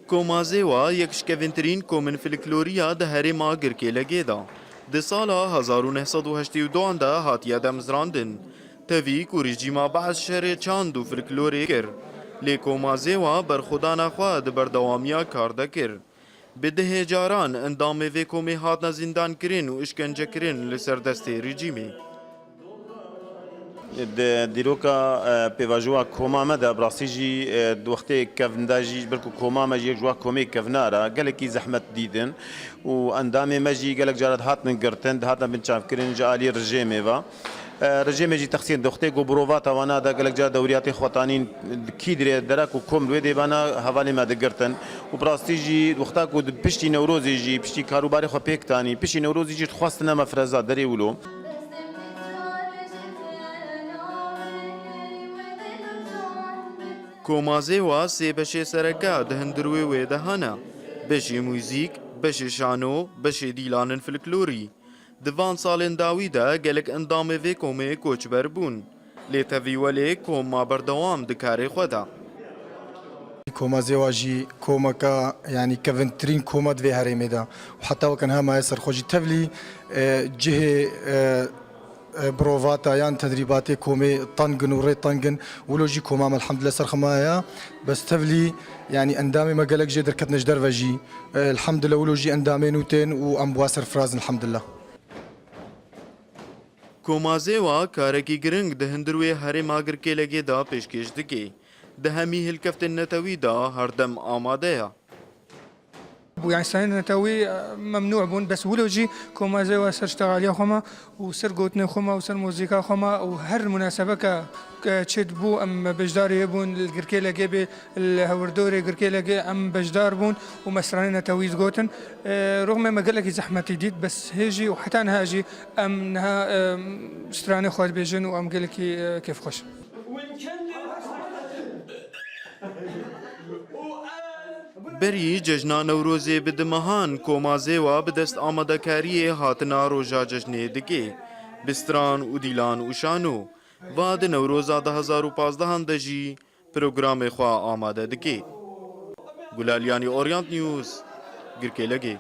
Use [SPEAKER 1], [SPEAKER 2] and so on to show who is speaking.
[SPEAKER 1] کومازê wa yekşkevintirîn komên folkloriya di herêma Girkêlekê da. Di sala 1982 de hatiye demizrandin. Tevî ku rejîma Beez şerê çand û folklorê kir. Lê komazê wa berxwedana xwe di berdewamiya kar dekir. Bi dihê caran endamê vê komê hatine zîndankirin û işkencekirin li ser destê rejîmê.
[SPEAKER 2] دیروکا پیواجوا کوما مده براسی جی وقتی کفنده جی برکو کوما مجی جوا کومی کفنارا گلکی زحمت دیدن و اندام مجی گلک جارد هاتن گرتن هاتن بنچاف کرین جالی رژیمه و رژیمه جی تقسیم دخته گو بروفات وانا دا گلک جار دوریات خواتانین کی دره درک و کوم لوی دیوانا حوالی ما دگرتن و براسی جی وقتا کو پشتی نوروزی جی پشتی کاروباری خو پیکتانی پشتی نوروزی جی خواستنا مفرزات دری ولو
[SPEAKER 1] کومازê wa sê beşê sereke di hindirwê wê de hene. Beşê mûzîk, beşê şano, beşê dîlanên folklorî. Di van salên dawî de gelek endamê vê komê koçber bûn. Lê tevî welê koma berdewam di karê xwe de.
[SPEAKER 3] کومازê wa jî komeka yanî kevintirîn koma divê herêmê de û heta wekin hemaya serxwe jî tevlî cihê بروفاتا yan tedrîbatê komê tangin û rê tangin wilo jî komam elhamdülillah serxemaya bes tevlî yanî endamê me gelek jê derketine ji derve jî elhamdülillah wilo jî endamê nû tên û em wa serfirazin elhamdülillah.
[SPEAKER 1] Komazê wa karekî giring di hindirwê herêma Girkêlekê de pêşkêş dike. Di hemî hilkeftên netewî de herdem amade ye.
[SPEAKER 4] يعني سنين نتاوي ممنوع بون بس ولو جي كوما زي وسر اشتغاليا خما وسر قوتنا خما وسر موزيكا خما وهر مناسبة تشد بو ام بجدار يبون القركيلا جيبي الهوردوري قركيلا جي ام بجدار بون ومسرانين نتاويز قوتن رغم ما قال لك زحمة جديد بس هيجي وحتى هاجي ام نها استراني خوات بيجن وام قال لك كيف خوش
[SPEAKER 1] Berî cejna Newrozê bi dimehan komazê wa bi dest amadekariyê hatina roja cejnê dike. Bistran û dîlan û şano. Va di Newroza 2015 de jî programê xwe amade dike. Gulalyanî Orient News, Girkêlekê.